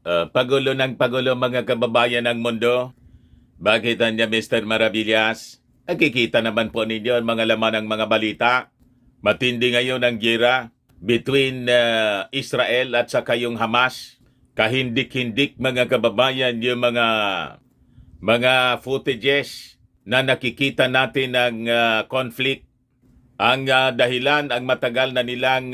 Pagulo ng pagulo mga kababayan ng mundo. Bakit niya Mr. Maravillas? Nakikita naman po ninyo ang mga laman ng mga balita. Matindi ngayon ang gira between Israel at saka yung Hamas. Kahindik-hindik mga kababayan yung mga footages na nakikita natin ng conflict. Ang dahilan, ang matagal na nilang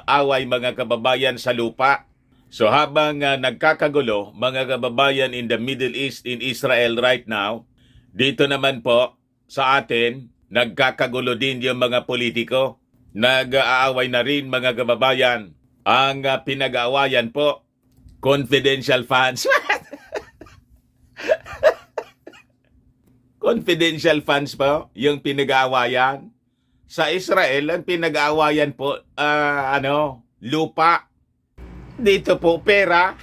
away mga kababayan sa lupa. So habang nagkakagulo, mga kababayan in the Middle East, in Israel right now, dito naman po sa atin, nagkakagulo din yung mga politiko. Nag-aaway na rin mga kababayan. Ang pinag-aawayan po, confidential funds. Confidential funds po, yung pinag-aawayan. Sa Israel, ang pinag-aawayan po, lupa. Dito po, pera.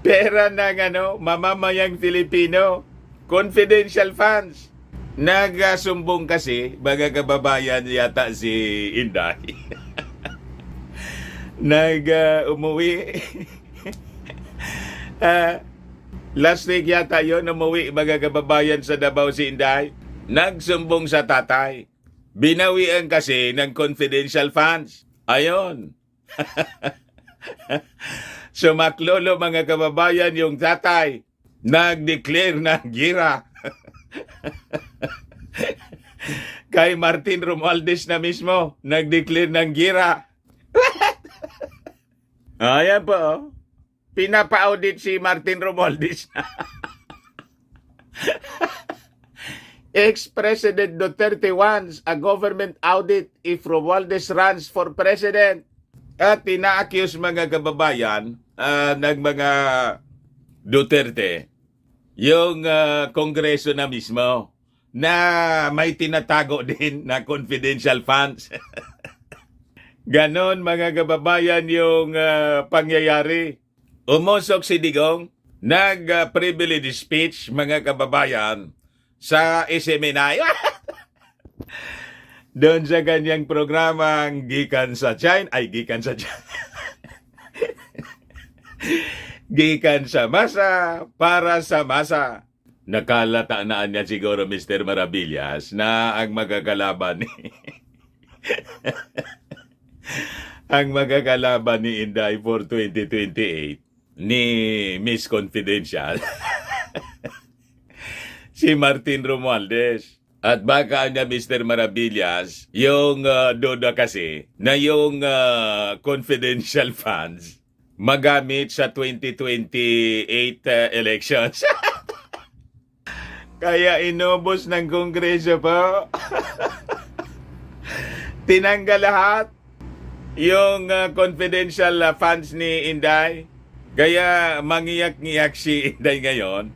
Pera ng mamamayang Filipino. Confidential funds. Nagsumbong kasi, mga kababayan yata si Inday. Umuwi. Last week yata yun, umuwi mga kababayan sa Davao si Inday. Nagsumbong sa tatay. Binawian kasi ng confidential funds. Ayon. Sumaklolo mga kababayan yung tatay. Nag-declare ng gira. Kay Martin Romualdez na mismo, nag-declare ng gira. Ayan po. Oh. Pinapa-audit si Martin Romualdez. Ex-President Duterte wants a government audit if Romualdez runs for president. At ina-accuse mga kababayan ng mga Duterte, yung kongreso na mismo, na may tinatago din na confidential funds. Ganon mga kababayan yung pangyayari. Umusok si Digong, nag-privilege speech mga kababayan, sa SMNI. Doon sa kanyang programang Gikan sa China. Gikan sa masa, para sa masa. Nakalataan niya siguro Mr. Maravillas na ang magkakalaban ni ang magkakalaban ni Inday for 2028 ni Miss Confidential. Si Martin Romualdez. At baka niya Mr. Maravillas, yung duda kasi na yung confidential funds magamit sa 2028 elections. Kaya inubos ng Kongreso po. Tinanggal lahat yung confidential funds ni Inday. Kaya mangiyak-ngiyak si Inday ngayon.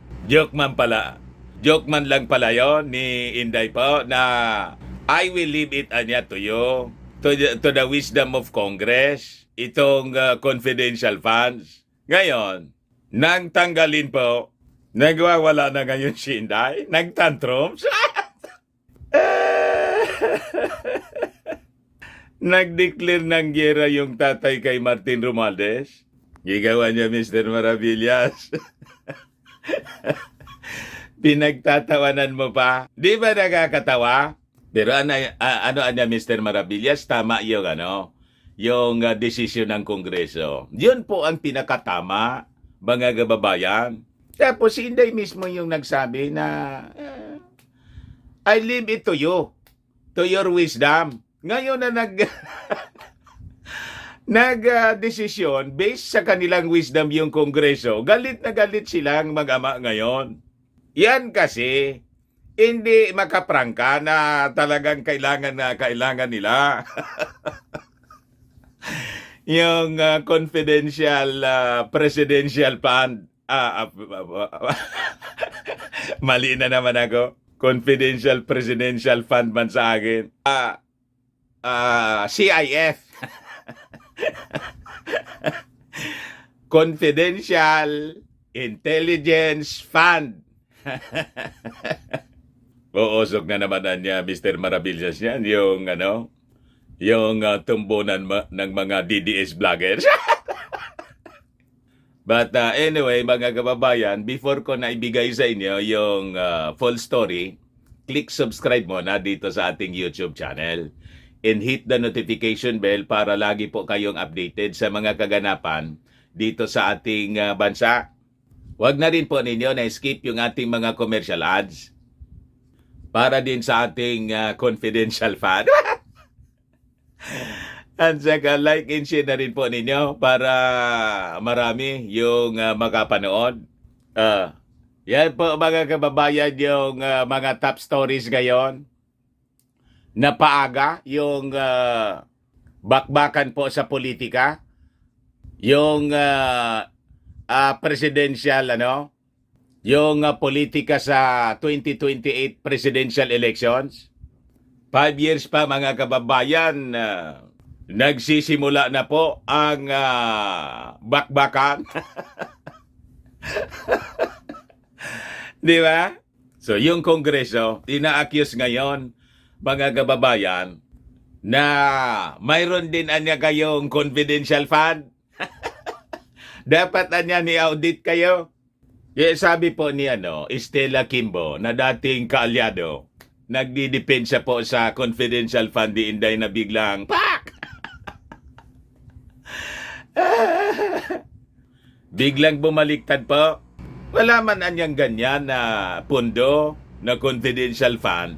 Joke man lang pala yon ni Inday po na I will leave it to you, to the wisdom of Congress, itong confidential funds. Ngayon, nang tanggalin po, nagwawala na ngayon si Inday, nagtantrums. Nag-declare ng gera yung tatay kay Martin Romualdez. Gigawa niya Mr. Maravillas. Pinagtatawanan mo pa. Di ba nakakatawa? Pero ano Mr. Maravillas, tama yung desisyon ng Kongreso. Yun po ang pinakatama, mga kababayan. Tapos hindi mismo yung nagsabi na I leave it to you, to your wisdom. Ngayon na nag-desisyon based sa kanilang wisdom yung Kongreso, galit na galit silang mag-ama ngayon. Yan kasi, hindi makaprangka na talagang kailangan nila. Yung confidential presidential fund. Mali na naman ako. Confidential presidential fund man sa akin. CIF. Confidential Intelligence Fund. Uusok na naman niya Mr. Maravillas yan, yung tumbunan ng mga DDS vloggers. But anyway, mga kababayan, before ko na ibigay sa inyo yung full story, click subscribe muna dito sa ating YouTube channel. And hit the notification bell para lagi po kayong updated sa mga kaganapan dito sa ating bansa. Huwag na rin po ninyo na skip yung ating mga commercial ads para din sa ating confidential fan. At saka like and share na rin po ninyo para marami yung makapanood. Yan po mga kababayan yung mga top stories ngayon. Napaaga yung bakbakan po sa politika. Yung presidential yung politika sa 2028 presidential elections. 5 years pa mga kababayan, nagsisimula na po ang bakbakan. Di ba? So yung Kongreso, ina-accuse ngayon mga kababayan na mayroon din anya kayong confidential fund. Dapat anya ni-audit kayo. Sabi po ni Stella Kimbo na dating kaalyado, nagdidepensa po sa confidential fund ni Inday na biglang pak! Biglang bumaliktad po. Wala man anyang ganyan na pundo na confidential fund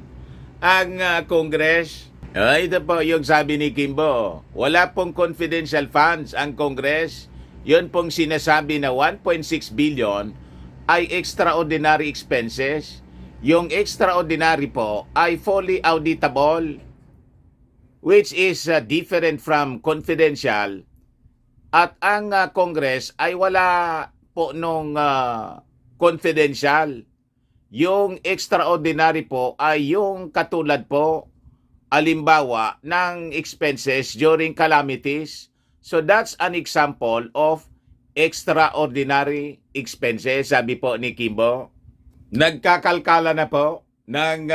ang Congress. Ito po yung sabi ni Kimbo. Wala pong confidential funds ang Congress. Yun pong sinasabi na 1.6 billion ay extraordinary expenses. Yung extraordinary po ay fully auditable, which is different from confidential. At ang Congress ay wala po nung confidential. Yung extraordinary po ay yung katulad po, alimbawa, ng expenses during calamities. So that's an example of extraordinary expenses, sabi po ni Kimbo. Nagkakalkala na po ng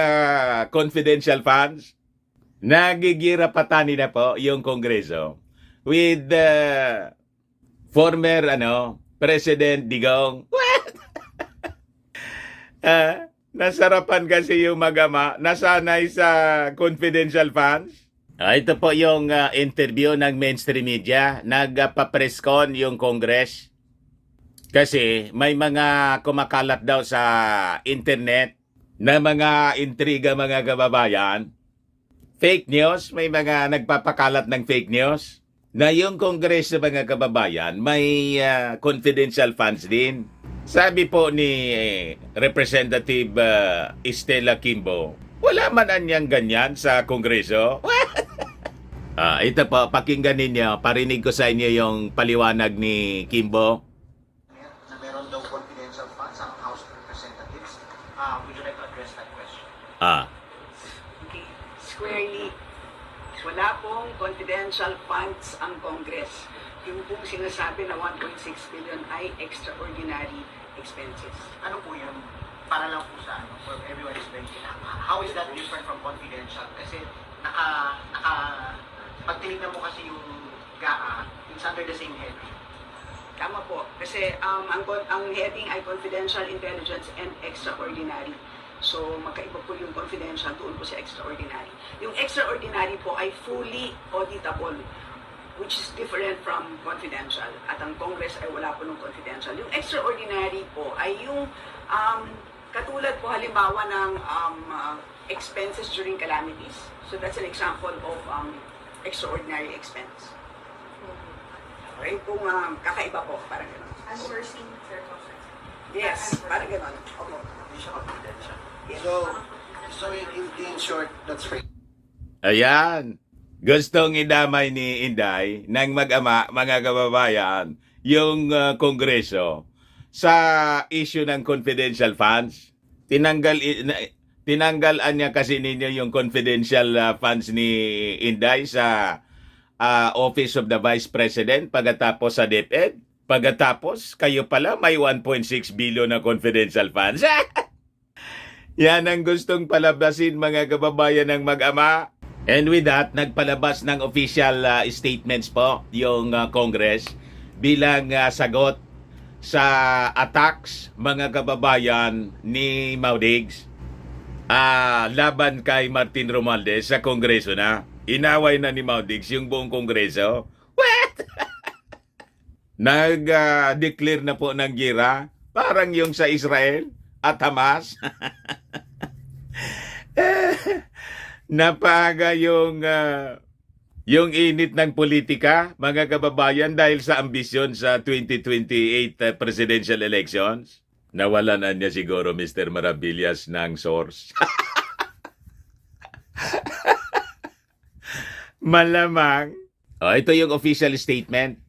confidential funds. Nagigira patani na po yung Kongreso with former President Digong. Nasarapan kasi yung magama, nasanay sa confidential funds. Ito po yung interview ng mainstream media. Nagpa-press con yung Congress. Kasi may mga kumakalat daw sa internet na mga intriga mga kababayan. Fake news, may mga nagpapakalat ng fake news na yung Congress sa mga kababayan may confidential funds din. Sabi po ni Representative Stella Kimbo, wala man anyang ganyan sa Kongreso. Ito po, pakinggan ninyo, parinig ko sa inyo yung paliwanag ni Kimbo. Na meron daw confidential funds ang House of Representatives. Would you like to address that question? Okay, squarely, wala pong confidential funds ang Congress. Yung pong sinasabi na 1.6 billion ay extraordinary expenses. Ano po yun? Para lang po sa for everyone is very clear. How is that different from confidential? Kasi pag tinignan mo kasi yung GAA, it's under the same heading. Tama po. Kasi ang heading ay confidential intelligence and extraordinary. So, magkaiba po yung confidential doon po sa extraordinary. Yung extraordinary po ay fully auditable, which is different from confidential. At ang Congress ay wala po ng confidential. Yung extraordinary po ay yung katulad po halimbawa ng expenses during calamities. So, that's an example of extraordinary expense. Okay, kung kakaiba po, parang gano'n. Unforeseen circumstances. Yes, parang gano'n. Opo. Hindi siya confidential. Yes. So in short, that's right. Ayan. Gustong idamay ni Inday ng mag-ama, mga kababayan, yung Kongreso sa issue ng confidential funds. Tinanggalan niya kasi ninyo yung confidential funds ni Inday sa Office of the Vice President pagkatapos sa DepEd. Pagkatapos, kayo pala may 1.6 billion na confidential funds. Yan ang gustong palabasin mga kababayan ng mag-ama. And with that, nagpalabas ng official statements po yung Congress bilang sagot sa attacks, mga kababayan, ni Maudigs laban kay Martin Romualdez sa Kongreso na. Inaway na ni Maudigs yung buong Kongreso. What? Nag-declare na po ng gira, parang yung sa Israel at Hamas. Napaga yung init ng politika, mga kababayan, dahil sa ambisyon sa 2028 presidential elections. Nawalan na niya siguro Mr. Maravillas ng source. Malamang. Ito yung official statement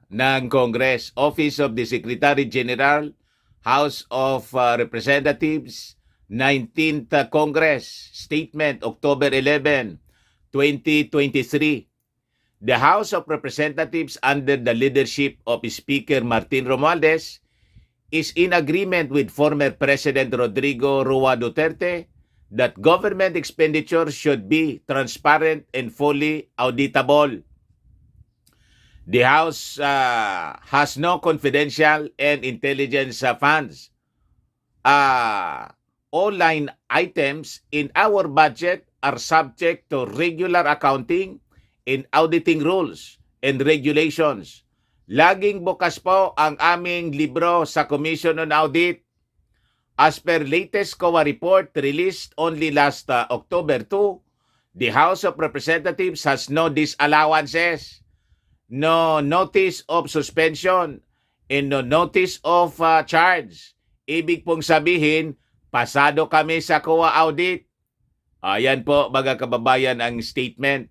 ng Congress. Office of the Secretary General, House of Representatives, 19th Congress, Statement, October 11, 2023. The House of Representatives, under the leadership of Speaker Martin Romualdez, is in agreement with former President Rodrigo Roa Duterte that government expenditures should be transparent and fully auditable. The House has no confidential and intelligence funds. All line items in our budget are subject to regular accounting and auditing rules and regulations. Laging bukas po ang aming libro sa Commission on Audit. As per latest COA report released only last October 2, the House of Representatives has no disallowances, no notice of suspension, and no notice of charge. Ibig pong sabihin, pasado kami sa COA audit. Ayan po, mga kababayan, ang statement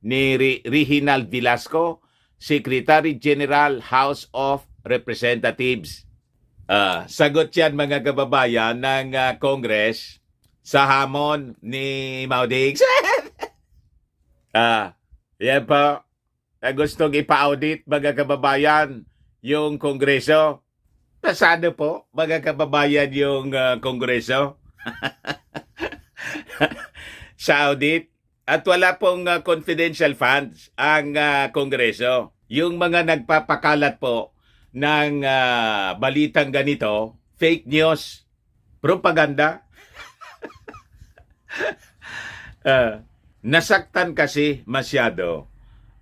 ni Reginald Velasco, Secretary General, House of Representatives. Sagot yan, mga kababayan, ng Congress sa hamon ni Maudigs. Yan po. Gustong ipa-audit, mga kababayan, yung Kongreso. Pasado po, mga kababayan, yung Kongreso sa audit. At wala pong confidential funds ang Kongreso. Yung mga nagpapakalat po ng balitang ganito, fake news, propaganda. Nasaktan kasi masyado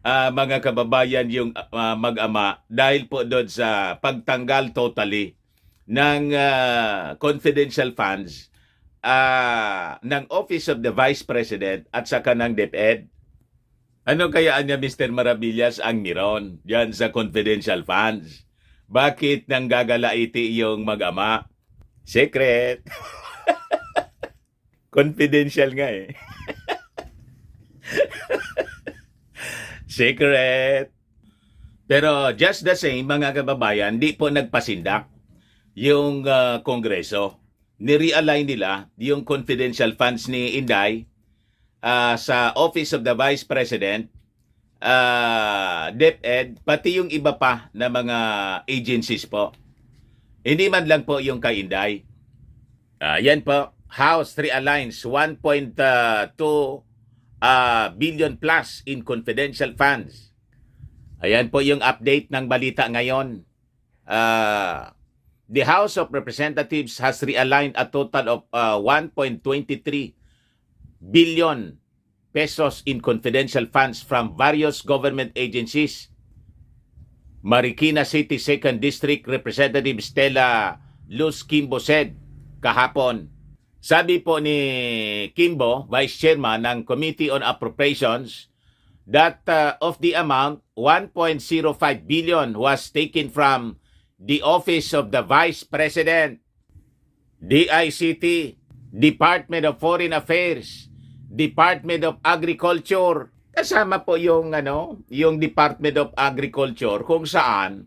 mga kababayan yung mag-ama dahil po doon sa pagtanggal totally ng confidential funds ng Office of the Vice President at saka ng DepEd. Ano kaya niya, Mr. Maravillas, ang miron diyan sa confidential funds? Bakit nang gagalaiti yung mag-ama? Secret. Confidential nga eh. Secret. Pero just the same, mga kababayan, di po nagpasindak yung Kongreso. Ni-realign nila yung confidential funds ni Inday sa Office of the Vice President, DepEd, pati yung iba pa na mga agencies po. Hindi man lang po yung kay Inday. Yan po, House realigns 1.2 billion plus in confidential funds. Ayan po yung update ng balita ngayon. The House of Representatives has realigned a total of 1.23 billion pesos in confidential funds from various government agencies. Marikina City 2nd District Representative Stella Luz Kimbo said kahapon. Sabi po ni Kimbo, Vice Chairman ng Committee on Appropriations, that of the amount, 1.05 billion was taken from the Office of the Vice President, DICT, Department of Foreign Affairs, Department of Agriculture. Kasama po yung yung Department of Agriculture kung saan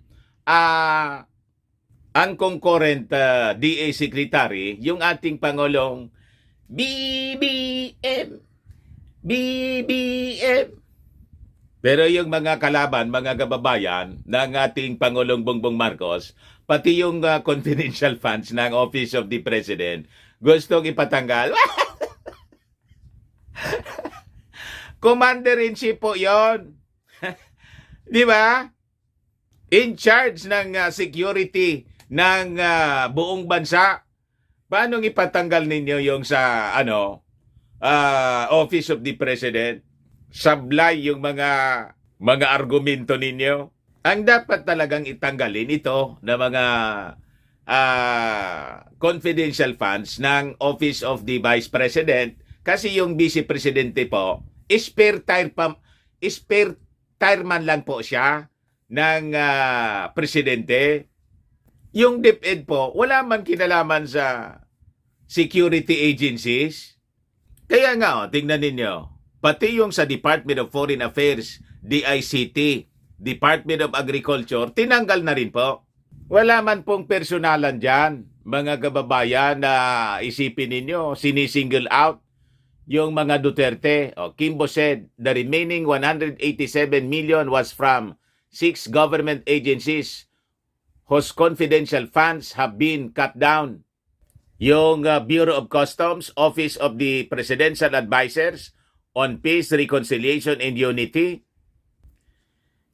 ang concurrent DA Secretary, yung ating Pangulong BBM. Pero yung mga kalaban, mga kababayan ng ating Pangulong Bongbong Marcos, pati yung confidential funds ng Office of the President, gustong ipatanggal. Commander-in-Chief po yon. Di ba? in charge ng security ng buong bansa. Paano ipatanggal ninyo yung sa Office of the President? Sablay yung mga argumento ninyo. Ang dapat talagang itanggalin ito na mga confidential funds ng Office of the Vice President kasi yung Vice Presidente po, spare tire man lang po siya ng Presidente. Yung DepEd po, wala man kinalaman sa security agencies. Kaya nga, tingnan ninyo, pati yung sa Department of Foreign Affairs, DICT, Department of Agriculture, tinanggal na rin po. Wala man pong personalan dyan, mga kababayan, na isipin ninyo, sinisingle out yung mga Duterte. Kimbo said, the remaining 187 million was from 6 government agencies whose confidential funds have been cut down. Yung Bureau of Customs, Office of the Presidential Advisors on Peace, Reconciliation, and Unity,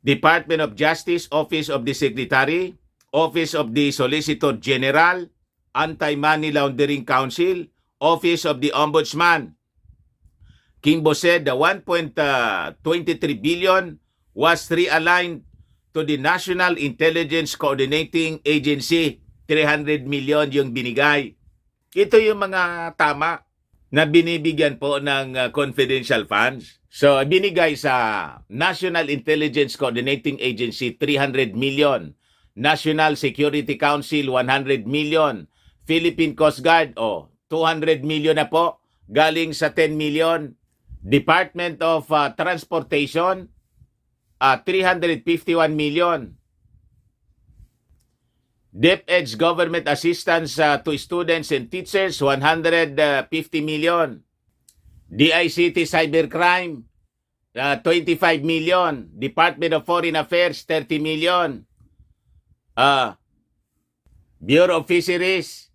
Department of Justice, Office of the Secretary, Office of the Solicitor General, Anti-Money Laundering Council, Office of the Ombudsman. Kimbo said the 1.23 billion was realigned to the National Intelligence Coordinating Agency. 300 million yung binigay. Ito yung mga tama na binibigyan po ng confidential funds. So, binigay sa National Intelligence Coordinating Agency 300 million, National Security Council 100 million, Philippine Coast Guard 200 million na po, galing sa 10 million, Department of Transportation 351 million, DepEd's Government Assistance to Students and Teachers 150 million, DICT Cybercrime 25 million, Department of Foreign Affairs 30 million, Bureau of Fisheries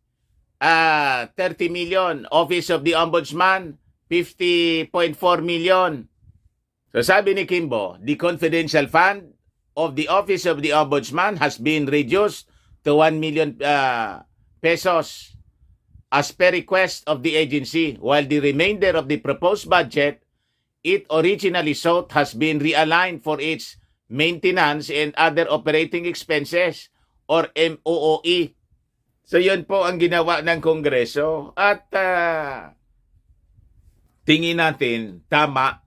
30 million, Office of the Ombudsman 50.4 million. So sabi ni Kimbo, the confidential fund of the Office of the Ombudsman has been reduced to 1 million pesos as per request of the agency, while the remainder of the proposed budget it originally sought has been realigned for its maintenance and other operating expenses or MOOE. So yun po ang ginawa ng Kongreso at tingin natin tama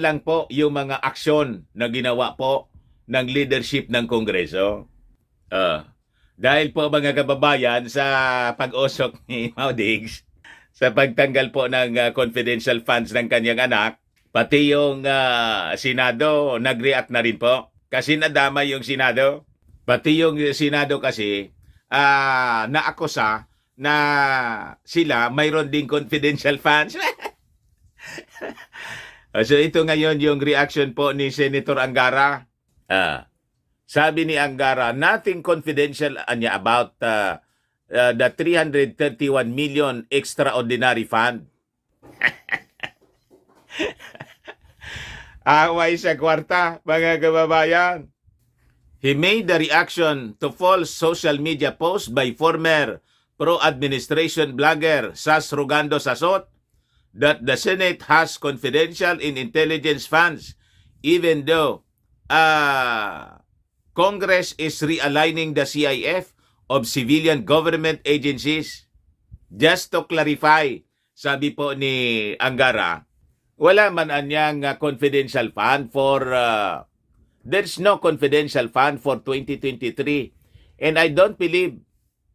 lang po yung mga aksyon na ginawa po ng leadership ng Kongreso. Dahil po mga kababayan sa pag-usok ni Maudigs sa pagtanggal po ng confidential funds ng kanyang anak, pati yung Senado nag-react na rin po. Kasi nadama yung Senado. Pati yung Senado kasi naakusa na sila mayroon ding confidential funds. So ito ngayon yung reaction po ni Senator Angara. Sabi ni Angara, nothing confidential about the 331 million extraordinary fund. Away sa kwarta, mga kababayan. He made the reaction to false social media post by former pro-administration blogger Sas Rugando Sasot that the Senate has confidential in intelligence funds even though Congress is realigning the CIF of civilian government agencies. Just to clarify, sabi po ni Angara, wala man anyang confidential fund for, there's no confidential fund for 2023. And I don't believe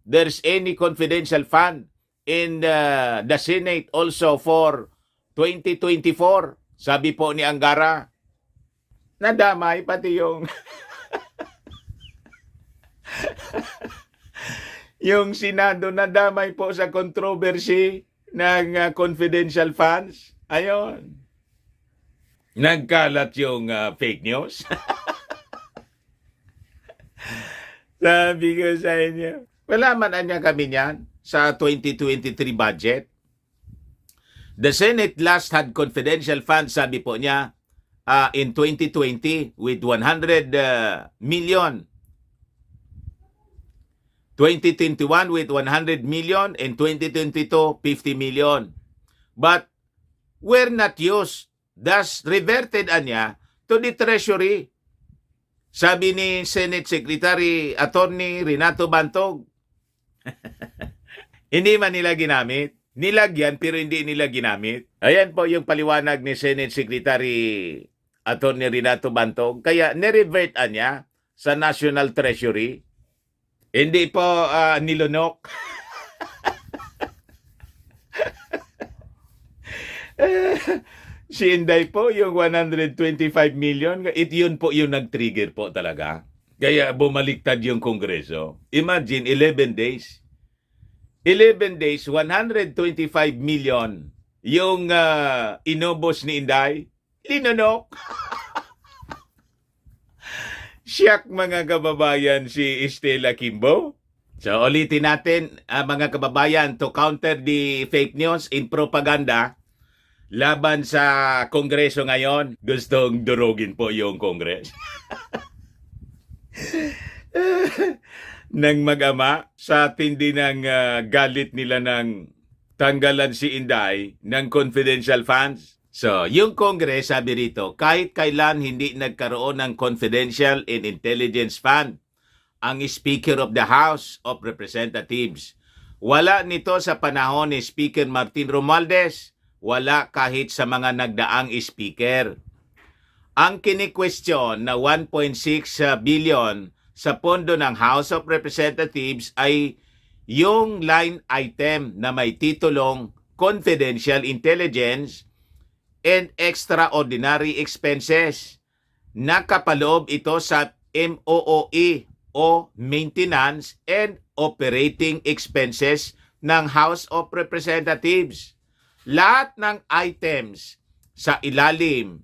there's any confidential fund in the Senate also for 2024. Sabi po ni Angara, nadamay pati yung yung Senado nadamay po sa controversy ng confidential funds. Ayon. Nagkalat yung fake news. Sabi ko sa inyo, wala man anya kami niyan sa 2023 budget. The Senate last had confidential funds, sabi po niya, in 2020 with 100 million. 2021 with 100 million and 2022 50 million. But were not used. Thus reverted anya to the Treasury. Sabi ni Senate Secretary Attorney Renato Bantog, hindi man nila ginamit. Nilagyan pero hindi nila ginamit. Ayan po yung paliwanag ni Senate Secretary Attorney Renato Bantog. Kaya nirevert niya sa National Treasury. Hindi po nilunok. Si Inday po, yung 125 million, yun po yung nag-trigger po talaga. Kaya bumaliktad yung Kongreso. Imagine, 11 days. 11 days, 125 million yung inubos ni Inday. Linunok. Siyak mga kababayan si Estela Kimbo. So ulitin natin mga kababayan to counter the fake news in propaganda laban sa Kongreso ngayon. Gustong durugin po yung Kongres. Nang mag-ama sa tindi ng galit nila ng tanggalan si Inday ng confidential funds. So, yung Congress, sabi rito, kahit kailan hindi nagkaroon ng confidential and intelligence fund ang Speaker of the House of Representatives. Wala nito sa panahon ni Speaker Martin Romualdez. Wala kahit sa mga nagdaang speaker. Ang kini-question na 1.6 billion sa pondo ng House of Representatives ay yung line item na may titulong Confidential Intelligence and Extraordinary Expenses. Nakapaloob ito sa MOOE o Maintenance and Operating Expenses ng House of Representatives. Lahat ng items sa ilalim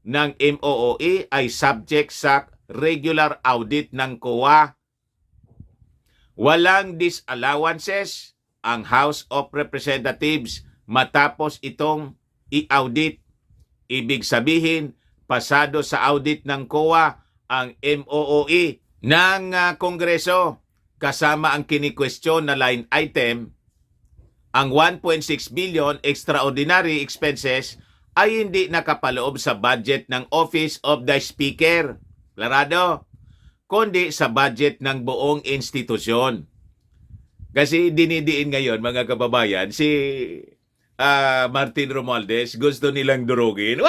ng MOOE ay subject sa regular audit ng COA. Walang disallowances ang House of Representatives matapos itong i-audit. Ibig sabihin, pasado sa audit ng COA ang MOOE ng Kongreso kasama ang kini-question na line item. Ang 1.6 billion extraordinary expenses ay hindi nakapaloob sa budget ng Office of the Speaker. Klarado? Kundi sa budget ng buong institusyon. Kasi dinidiin ngayon, mga kababayan, si Martin Romualdez, gusto nilang durugin.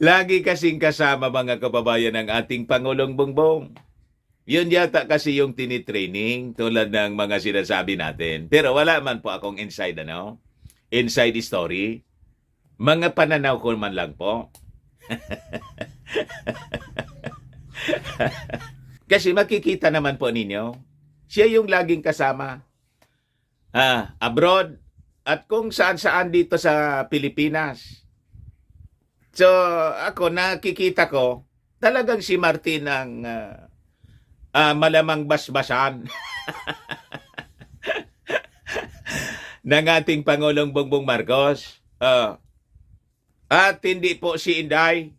Lagi kasing kasama, mga kababayan, ng ating Pangulong Bongbong. Yun yata kasi yung tinitraining tulad ng mga sinasabi natin. Pero wala man po akong inside story. Mga pananaw ko man lang po. Kasi makikita naman po ninyo, siya yung laging kasama. Abroad at kung saan-saan dito sa Pilipinas. So, ako nakikita ko, talagang si Martin ang malamang basbasan ng ating Pangulong Bongbong Marcos. At hindi po si Inday.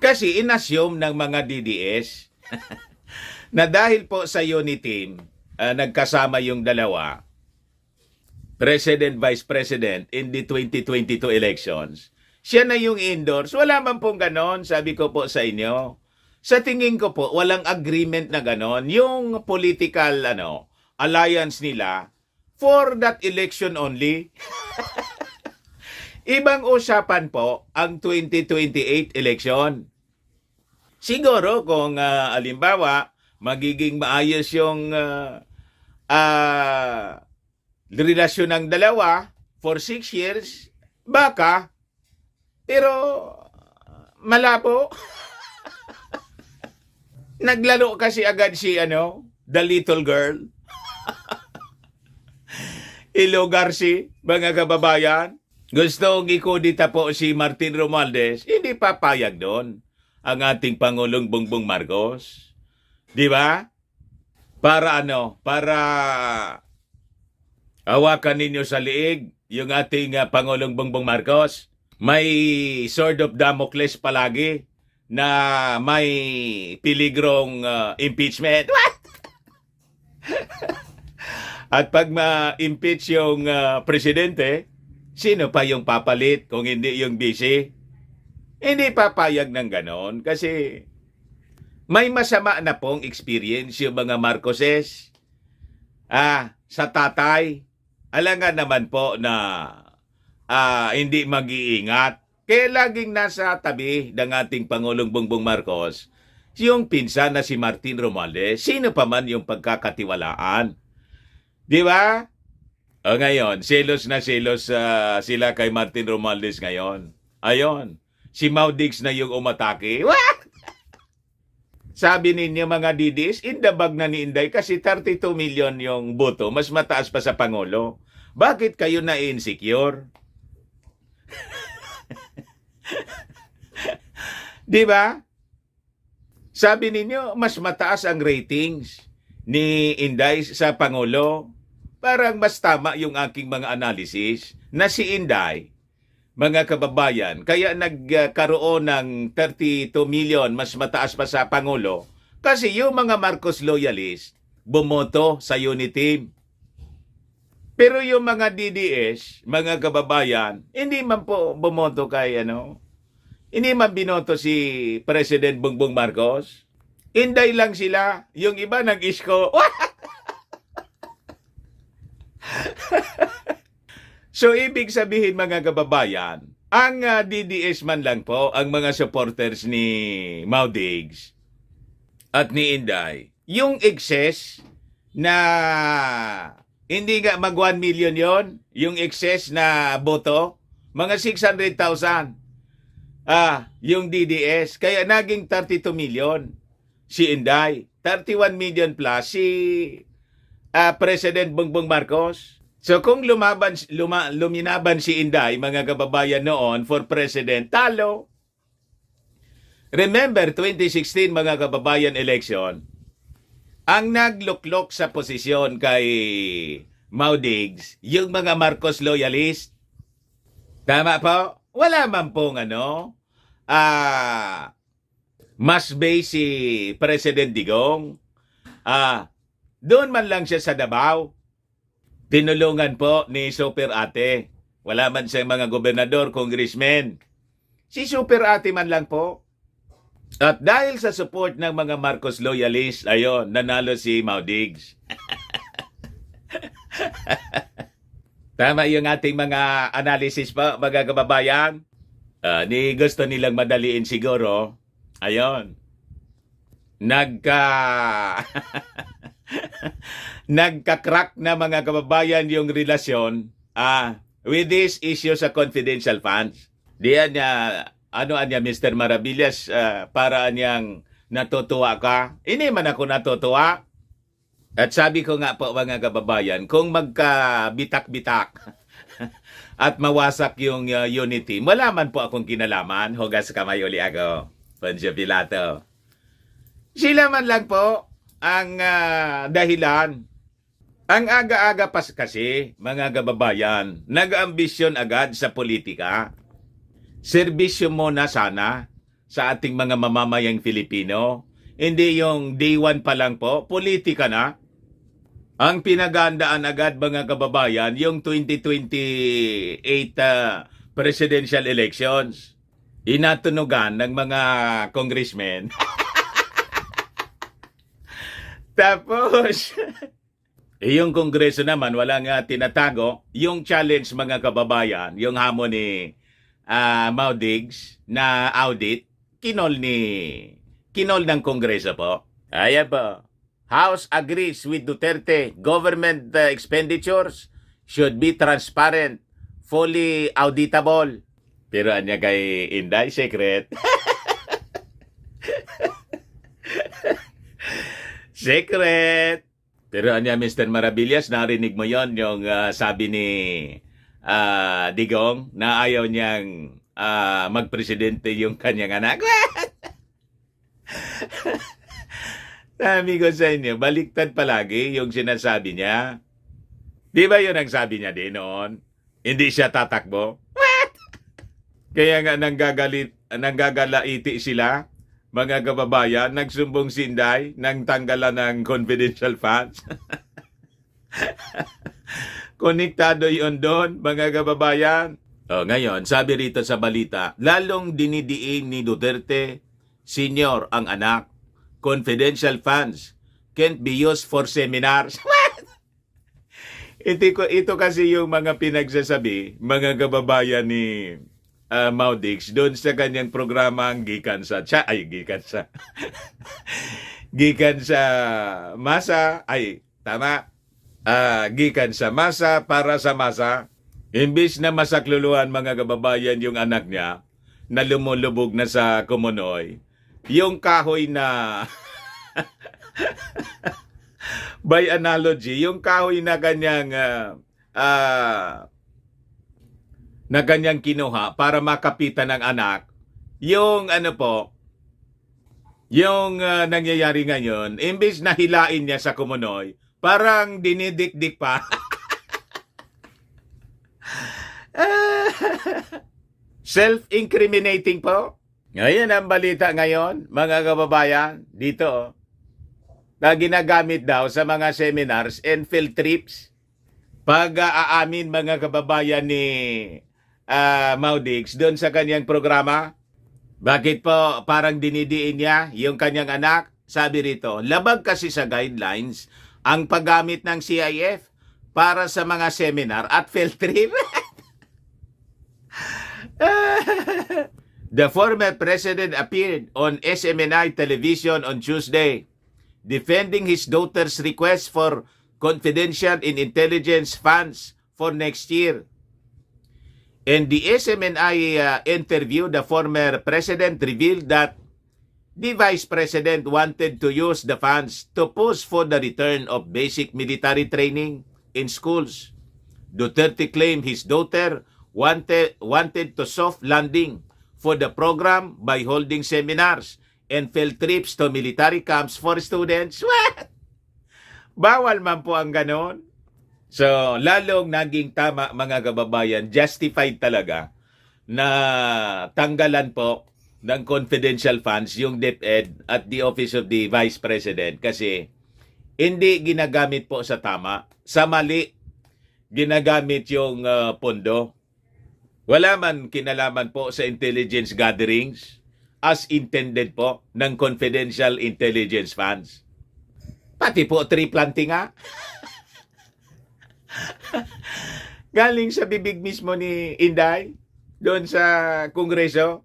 Kasi inassume ng mga DDS na dahil po sa unity team, nagkasama yung dalawa, President, Vice President, in the 2022 elections, siya na yung endorse. Wala man pong ganon, sabi ko po sa inyo. Sa tingin ko po, walang agreement na ganon. Yung political alliance nila for that election only. Ibang usapan po ang 2028 election. Siguro kung alimbawa, magiging maayos yung relasyon ng dalawa for 6 years, baka, pero malabo. Naglaro kasi agad si the little girl. Ilogarsi, mga kababayan. Gustong ikudita po si Martin Romualdez, hindi papayag doon ang ating Pangulong Bongbong Marcos. Di ba? Para para hawakan ninyo sa liig yung ating Pangulong Bongbong Marcos. may sword of Damocles palagi na may piligrong impeachment. What? At pag ma-impeach yung presidente, sino pa yung papalit kung hindi yung vice? Hindi papayag ng ganon kasi may masama na pong experience yung mga Marcoses. Sa tatay, alangan naman po na hindi mag-iingat. Kaya laging nasa tabi ng ating Pangulong Bongbong Marcos, yung pinsan na si Martin Romualdez, sino pa man yung pagkakatiwalaan. Di ba? O ngayon, selos na selos sila kay Martin Romualdez ngayon. Ayon, si Maudix na yung umatake. What? Sabi ninyo mga didis, in the bag na ni Inday kasi 32 million yung boto, mas mataas pa sa Pangulo. Bakit kayo na-insecure? Di ba? Sabi ninyo, mas mataas ang ratings ni Inday sa Pangulo. Parang mas tama yung aking mga analysis na si Inday, mga kababayan, kaya nagkaroon ng 32 million, mas mataas pa sa Pangulo, kasi yung mga Marcos loyalist bumoto sa unity team. Pero yung mga DDS, mga kababayan, hindi man po bumoto kay hindi man binoto si President Bongbong Marcos. Inday lang sila. Yung iba nag-isko. So, ibig sabihin mga kababayan, ang DDS man lang po, ang mga supporters ni Maudix at ni Inday, yung excess na hindi nga mag 1 million yon, yung excess na boto, mga 600,000. Yung DDS, kaya naging 32 million si Inday, 31 million plus si President Bongbong Marcos. So kung luminaban si Inday, mga kababayan noon for president, talo. Remember 2016 mga kababayan election, ang nagluklok sa posisyon kay Maudix, yung mga Marcos loyalist. Tama po? Wala man pong mas base si President Digong. Doon man lang siya sa Davao. Tinulungan po ni Super Ate. Wala man siyang mga gobernador, congressman. Si Super Ate man lang po. At dahil sa support ng mga Marcos loyalists, ayon, nanalo si Maudix. Tama yung ating mga analysis pa, mga kababayan. Ni gusto nilang madaliin siguro. Ayon. Nagka-crack na mga kababayan yung relasyon with this issue sa confidential funds. Diyan niya, anya Mr. Maravillas, para niyang natutuwa ka. Hindi man ako natutuwa. At sabi ko nga po mga kababayan, kung magka-bitak-bitak at mawasak yung unity, wala man po akong kinalaman. Hugas kamay uli ako, Poncio Pilato. Sila man lang po ang dahilan. Ang aga-aga pas kasi, mga kababayan, nag-ambisyon agad sa politika. Serbisyo muna sana sa ating mga mamamayang Filipino. Hindi yung day one pa lang po, politika na. Ang pinagandaan agad mga kababayan, yung 2028 presidential elections. Inatunugan ng mga congressmen. Tapos, yung kongreso naman, walang tinatago. Yung challenge mga kababayan, yung hamon ni Maudix na audit, kinol ng kongreso po. Ayan po. House agrees with Duterte government expenditures should be transparent, fully auditable. Pero anya kay Inday, secret. Secret. Pero anya Mr. Maravillas, narinig mo yon yung sabi ni Digong na ayaw niyang magpresidente yung kanyang anak. Sabi ko sa inyo, baliktad palagi yung sinasabi niya. Di ba yun ang sabi niya din noon? Hindi siya tatakbo? What? Kaya nga nanggagalaiti sila, mga kababayan, nagsumbong sinday ng tanggalan ng confidential funds. Konektado yun doon, mga kababayan. Ngayon, sabi rito sa balita, lalong dinidiin ni Duterte Senior ang anak. Confidential funds can't be used for seminars. Ito kasi yung mga pinagsasabi, mga kababayan ni Maudix, doon sa kanyang programa ang gikan sa gikan sa masa, gikan sa masa para sa masa. Imbis na masakluluhan, mga kababayan, yung anak niya na lumulubog na sa Kumunoy, yung kahoy na by analogy, yung kahoy na kanyang kinuha para makapitan ng anak, yung yung nangyayari ngayon, imbis na hilain niya sa Kumunoy, parang dinidikdik pa. Self-incriminating po. Ngayon ang balita ngayon, mga kababayan, dito, na ginagamit daw sa mga seminars and field trips. Pag aamin, mga kababayan, ni Maudix doon sa kanyang programa, bakit po parang dinidiin niya yung kanyang anak? Sabi rito, labag kasi sa guidelines ang paggamit ng CIF para sa mga seminar at field trip. The former president appeared on SMNI television on Tuesday, defending his daughter's request for confidential and intelligence funds for next year. In the SMNI interview, the former president revealed that the vice president wanted to use the funds to push for the return of basic military training in schools. Duterte claimed his daughter wanted to soft landing for the program by holding seminars and field trips to military camps for students. What? Bawal man po ang ganon. So, lalong naging tama, mga kababayan, justified talaga na tanggalan po ng confidential funds yung DepEd at the Office of the Vice President kasi hindi ginagamit po sa tama, sa mali ginagamit yung pondo. Wala man kinalaman po sa intelligence gatherings as intended po ng confidential intelligence funds. Pati po tree planting nga. Galing sa bibig mismo ni Inday doon sa Kongreso.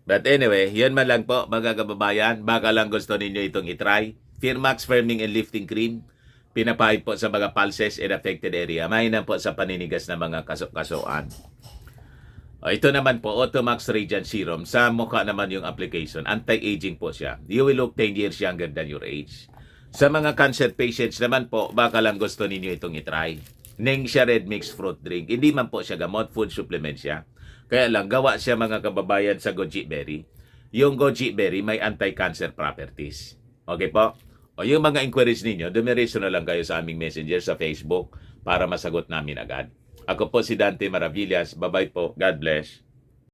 But anyway, yan man lang po, mga kababayan. Baka lang gusto ninyo itong itry. Firmax Firming and Lifting Cream. Pinapahid po sa mga pulses in affected area. Mahinan po sa paninigas ng mga kasuan. Ito naman po, Automax Radiant Serum. Sa mukha naman yung application. Anti-aging po siya. You will look 10 years younger than your age. Sa mga cancer patients naman po, baka lang gusto ninyo itong itry. Nengxia Red Mixed Fruit Drink. Hindi man po siya gamot, food supplement siya. Kaya lang, gawa siya, mga kababayan, sa goji berry. Yung goji berry may anti-cancer properties. Okay po? O yung mga inquiries ninyo, dumiretso na lang kayo sa aming messenger sa Facebook para masagot namin agad. Ako po si Dante Maravillas. Bye-bye po. God bless.